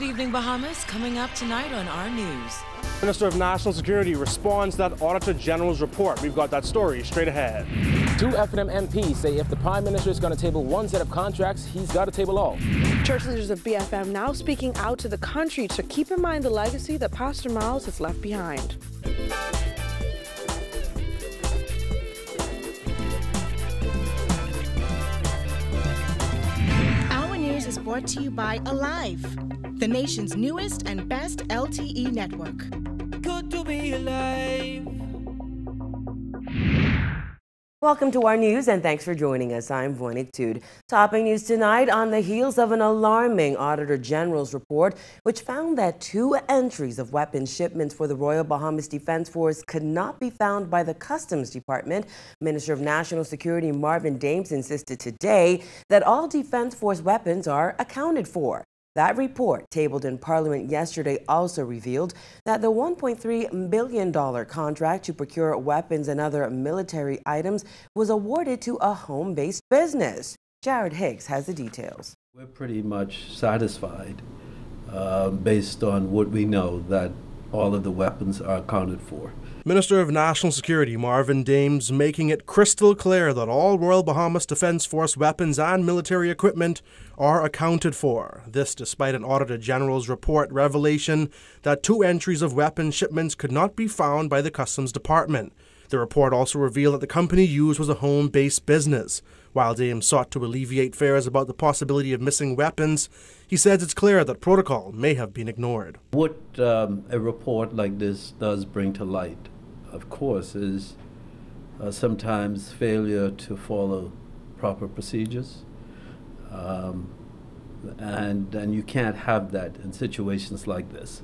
Good evening, Bahamas. Coming up tonight on our news. Minister of National Security responds to that Auditor General's report. We've got that story straight ahead. Two F&M MPs say if the Prime Minister is going to table one set of contracts, he's got to table all. Church leaders of BFM now speaking out to the country to keep in mind the legacy that Pastor Miles has left behind. Our news is brought to you by Alive, the nation's newest and best LTE network. Good to be alive. Welcome to our news and thanks for joining us. I'm Voinik Tood. Topping news tonight on the heels of an alarming Auditor General's report, which found that 2 entries of weapons shipments for the Royal Bahamas Defense Force could not be found by the Customs Department. Minister of National Security Marvin Dames insisted today that all Defense Force weapons are accounted for. That report, tabled in Parliament yesterday, also revealed that the $1.3 billion contract to procure weapons and other military items was awarded to a home-based business. Jared Higgs has the details. We're pretty much satisfied based on what we know that all of the weapons are accounted for. Minister of National Security Marvin Dames making it crystal clear that all Royal Bahamas Defense Force weapons and military equipment are accounted for. This despite an Auditor General's report revelation that 2 entries of weapons shipments could not be found by the Customs Department. The report also revealed that the company used was a home-based business. While Dames sought to alleviate fears about the possibility of missing weapons, he says it's clear that protocol may have been ignored. What a report like this does bring to light, of course, is sometimes failure to follow proper procedures. And you can't have that in situations like this.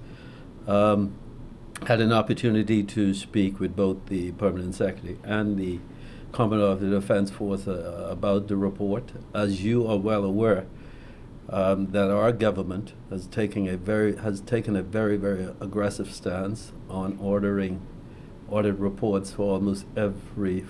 Had an opportunity to speak with both the Permanent Secretary and the Commodore of the Defense Force about the report. As you are well aware, that our government has taken a very aggressive stance on ordering audit reports for almost every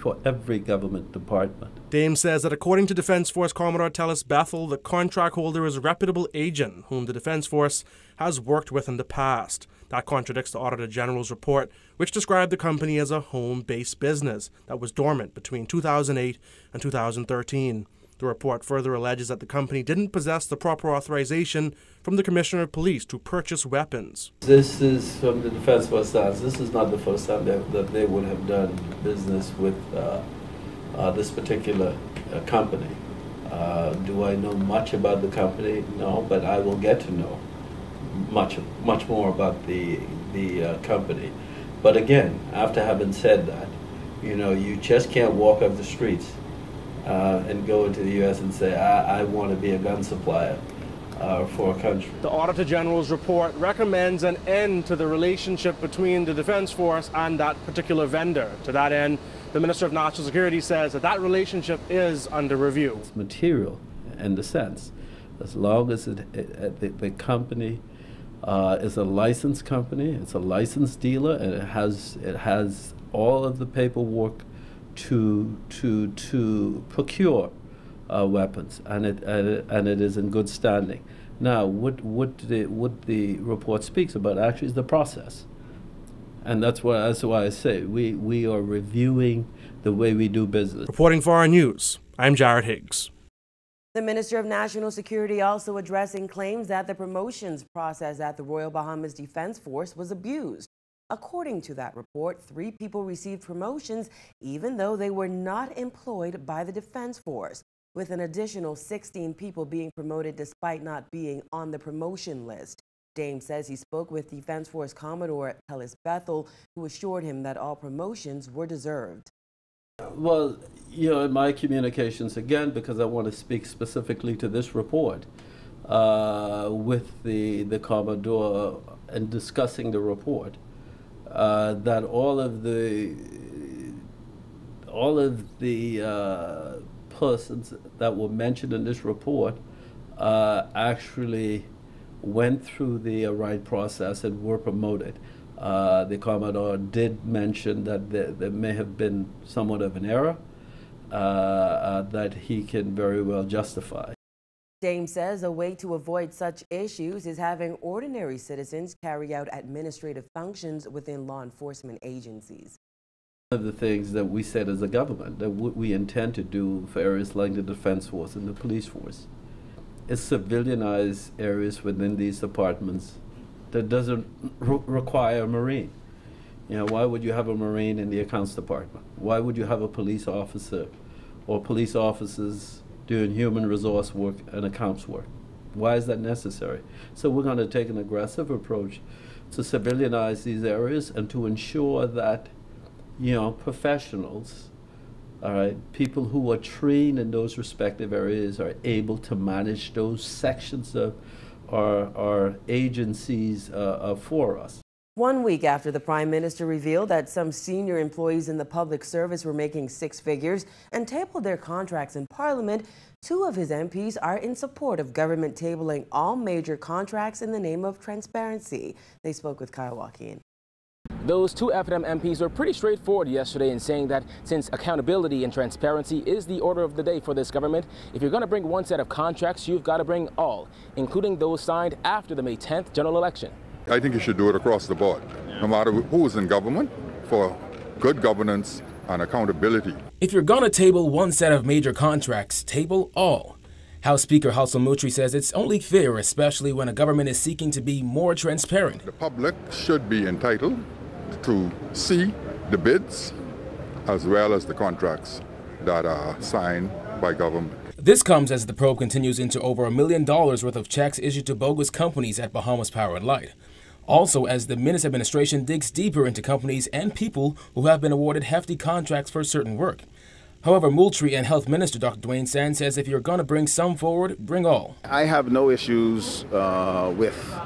government department. Dames says that according to Defense Force Commodore Tellis Bethel, the contract holder is a reputable agent whom the Defense Force has worked with in the past. That contradicts the Auditor General's report, which described the company as a home-based business that was dormant between 2008 and 2013. The report further alleges that the company didn't possess the proper authorization from the Commissioner of Police to purchase weapons. This is from the Defense Force stance. This is not the first time that they would have done business with this particular company. Do I know much about the company? No, but I will get to know much more about the company. But again, after having said that, you just can't walk off the streets and go into the U.S. and say, I want to be a gun supplier for a country. The Auditor General's report recommends an end to the relationship between the Defense Force and that particular vendor. To that end, the Minister of National Security says that relationship is under review. It's material in the sense, as long as the company is a licensed company, it's a licensed dealer, and it has all of the paperwork to procure weapons, and it is in good standing. Now, what the report speaks about actually is the process, and that's why I say we are reviewing the way we do business. Reporting for our news, I'm Jared Higgs. The Minister of National Security also addressing claims that the promotions process at the Royal Bahamas Defense Force was abused. According to that report, 3 people received promotions even though they were not employed by the Defense Force, with an additional 16 people being promoted despite not being on the promotion list. Dames says he spoke with Defense Force Commodore Tellis Bethel, who assured him that all promotions were deserved. Well, in my communications, again, because I want to speak specifically to this report, with the Commodore and discussing the report, that all of the persons that were mentioned in this report actually went through the right process and were promoted. The Commodore did mention that there may have been somewhat of an error that he can very well justify. Dames says a way to avoid such issues is having ordinary citizens carry out administrative functions within law enforcement agencies. One of the things that we said as a government that we intend to do for areas like the Defense Force and the Police Force is civilianize areas within these departments that doesn't require a Marine. You know, why would you have a Marine in the accounts department? Why would you have a police officer or police officers doing human resource work and accounts work? Why is that necessary? So we're going to take an aggressive approach to civilianize these areas and to ensure that, you know, professionals, all right, people who are trained in those respective areas are able to manage those sections of our agencies for us. 1 week after the Prime Minister revealed that some senior employees in the public service were making six figures and tabled their contracts in Parliament, two of his MPs are in support of government tabling all major contracts in the name of transparency. They spoke with Kyle Joaquin. Those two F&M MPs were pretty straightforward yesterday in saying that since accountability and transparency is the order of the day for this government, if you're going to bring one set of contracts, you've got to bring all, including those signed after the May 10th general election. I think you should do it across the board, no matter who's in government, for good governance and accountability. If you're going to table one set of major contracts, table all. House Speaker Halsel Mutri says it's only fair, especially when a government is seeking to be more transparent. The public should be entitled to see the bids as well as the contracts that are signed by government. This comes as the probe continues into over $1 million worth of checks issued to bogus companies at Bahamas Power and Light. Also, as the Minnis administration digs deeper into companies and people who have been awarded hefty contracts for certain work. However, Moultrie and Health Minister Dr. Dwayne Sands says if you're going to bring some forward, bring all. I have no issues with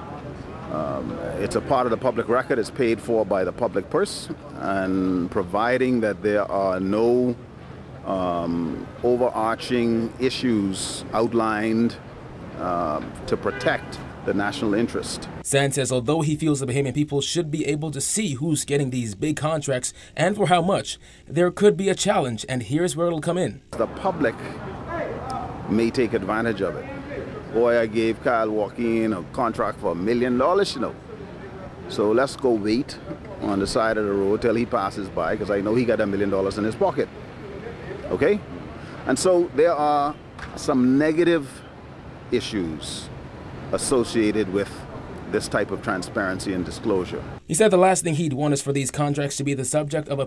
it's a part of the public record. It's paid for by the public purse, and providing that there are no overarching issues outlined to protect the national interest. Sands says although he feels the Bahamian people should be able to see who's getting these big contracts and for how much, there could be a challenge, and here's where it'll come in. The public may take advantage of it. Boy, I gave Kyle Joaquin a contract for $1 million, you know. So let's go wait on the side of the road till he passes by, because I know he got $1 million in his pocket. Okay? And so there are some negative issues associated with this type of transparency and disclosure. He said the last thing he'd want is for these contracts to be the subject of a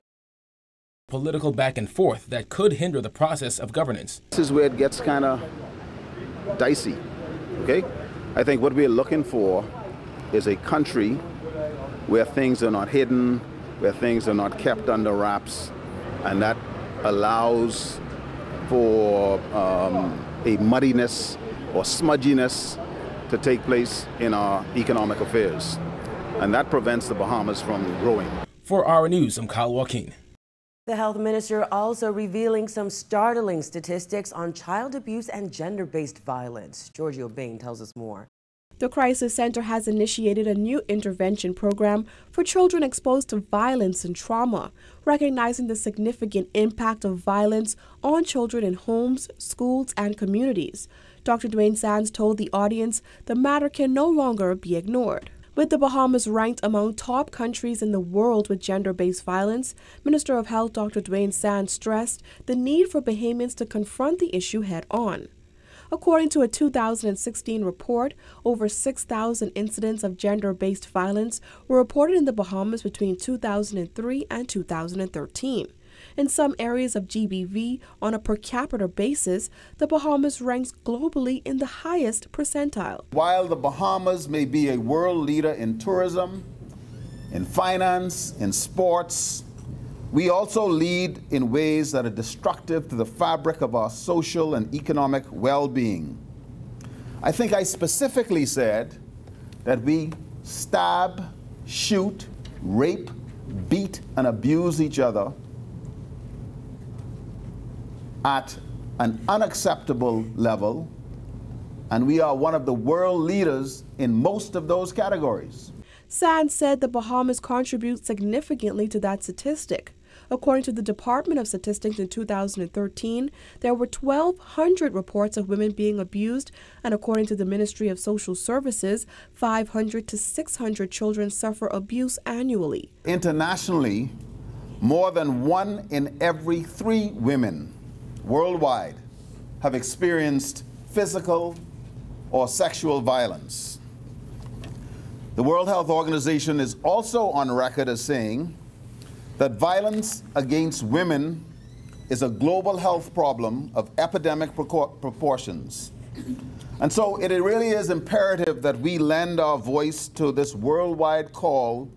political back and forth that could hinder the process of governance. This is where it gets kind of dicey, okay? I think what we're looking for is a country where things are not hidden, where things are not kept under wraps, and that allows for a muddiness or smudginess to take place in our economic affairs. And that prevents the Bahamas from growing. For our News, I'm Kyle Joaquin. The health minister also revealing some startling statistics on child abuse and gender-based violence. Giorgio Bain tells us more. The Crisis Center has initiated a new intervention program for children exposed to violence and trauma, recognizing the significant impact of violence on children in homes, schools, and communities. Dr. Dwayne Sands told the audience the matter can no longer be ignored. With the Bahamas ranked among top countries in the world with gender-based violence, Minister of Health Dr. Dwayne Sands stressed the need for Bahamians to confront the issue head-on. According to a 2016 report, over 6,000 incidents of gender-based violence were reported in the Bahamas between 2003 and 2013. In some areas of GBV, on a per capita basis, the Bahamas ranks globally in the highest percentile. While the Bahamas may be a world leader in tourism, in finance, in sports, we also lead in ways that are destructive to the fabric of our social and economic well-being. I think I specifically said that we stab, shoot, rape, beat, and abuse each other at an unacceptable level, and we are one of the world leaders in most of those categories. Sands said the Bahamas contribute significantly to that statistic. According to the Department of Statistics in 2013, there were 1,200 reports of women being abused, and according to the Ministry of Social Services, 500 to 600 children suffer abuse annually. Internationally, more than 1 in every 3 women worldwide have experienced physical or sexual violence. The World Health Organization is also on record as saying that violence against women is a global health problem of epidemic proportions. And so it really is imperative that we lend our voice to this worldwide call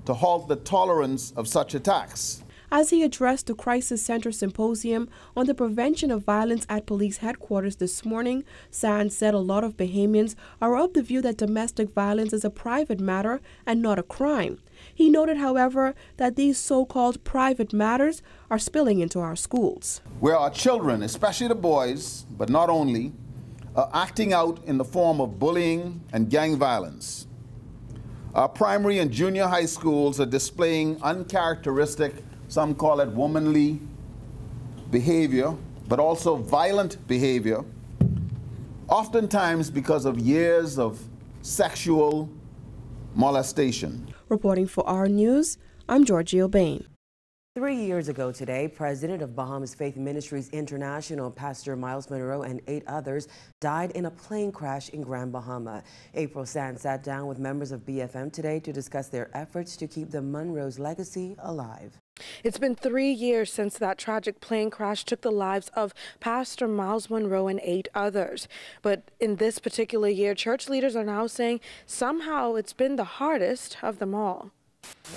to halt the tolerance of such attacks. As he addressed the Crisis Center Symposium on the prevention of violence at police headquarters this morning, Sands said a lot of Bahamians are of the view that domestic violence is a private matter and not a crime. He noted, however, that these so-called private matters are spilling into our schools, where our children, especially the boys, but not only, are acting out in the form of bullying and gang violence. Our primary and junior high schools are displaying uncharacteristic, some call it womanly behavior, but also violent behavior, oftentimes because of years of sexual molestation. Reporting for our News, I'm Georgia Bain. 3 years ago today, President of Bahamas Faith Ministries International, Pastor Miles Munroe, and 8 others died in a plane crash in Grand Bahama. April Sands sat down with members of BFM today to discuss their efforts to keep the Munroe's legacy alive. It's been 3 years since that tragic plane crash took the lives of Pastor Miles Munroe and 8 others. But in this particular year, church leaders are now saying somehow it's been the hardest of them all.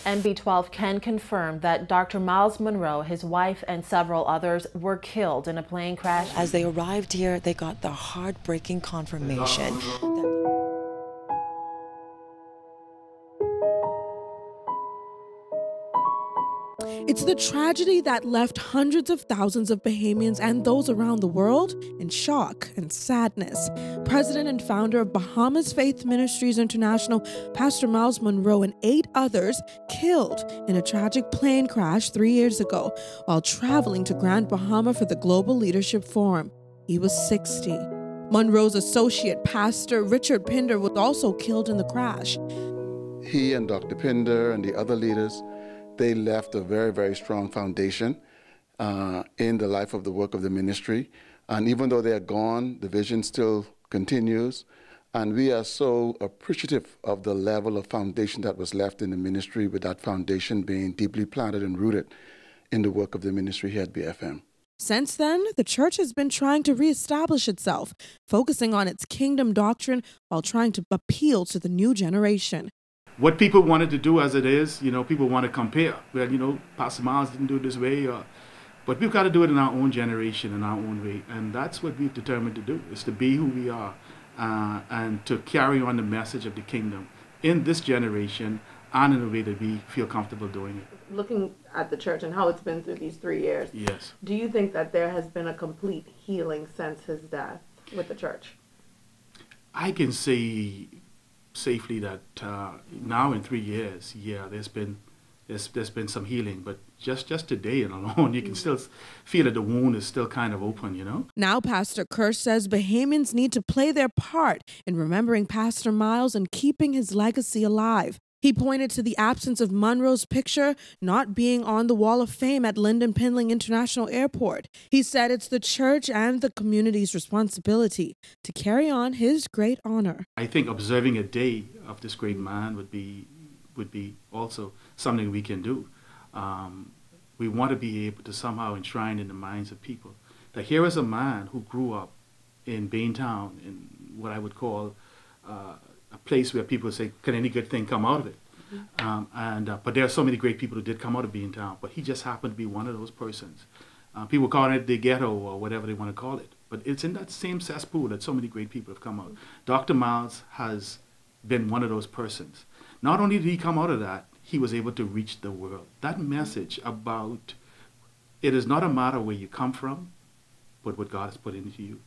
NB12 can confirm that Dr. Miles Munroe, his wife, and several others were killed in a plane crash. As they arrived here, they got the heartbreaking confirmation that It's the tragedy that left hundreds of thousands of Bahamians and those around the world in shock and sadness. President and founder of Bahamas Faith Ministries International, Pastor Miles Munroe, and 8 others killed in a tragic plane crash 3 years ago while traveling to Grand Bahama for the Global Leadership Forum. He was 60. Munroe's associate pastor, Richard Pinder, was also killed in the crash. He and Dr. Pinder and the other leaders, they left a very, very strong foundation in the life of the work of the ministry. And even though they are gone, the vision still continues. And we are so appreciative of the level of foundation that was left in the ministry, with that foundation being deeply planted and rooted in the work of the ministry here at BFM. Since then, the church has been trying to reestablish itself, focusing on its kingdom doctrine while trying to appeal to the new generation. What people wanted to do as it is, people want to compare. Well, Pastor Miles didn't do it this way, but we've got to do it in our own generation, in our own way. And that's what we've determined to do, is to be who we are and to carry on the message of the kingdom in this generation and in a way that we feel comfortable doing it. Looking at the church and how it's been through these 3 years, yes. Do you think that there has been a complete healing since his death with the church? I can say safely that now in 3 years, there's been some healing, but just today and alone, you can still feel that the wound is still kind of open, Now, Pastor Kirsch says Bahamians need to play their part in remembering Pastor Miles and keeping his legacy alive. He pointed to the absence of Munroe's picture not being on the Wall of Fame at Lynden Pindling International Airport. He said it's the church and the community's responsibility to carry on his great honor. I think observing a day of this great man would be also something we can do. We want to be able to somehow enshrine in the minds of people that here is a man who grew up in Baintown, in what I would call a place where people say, can any good thing come out of it? But there are so many great people who did come out of Baintown, but he just happened to be one of those persons. People call it the ghetto or whatever they want to call it, but it's in that same cesspool that so many great people have come out. Dr. Miles has been one of those persons. Not only did he come out of that, he was able to reach the world. That message about it is not a matter where you come from, but what God has put into you.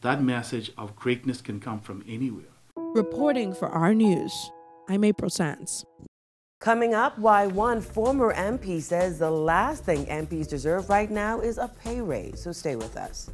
That message of greatness can come from anywhere. Reporting for our News, I'm April Sands. Coming up, why one former MP says the last thing MPs deserve right now is a pay raise. So stay with us.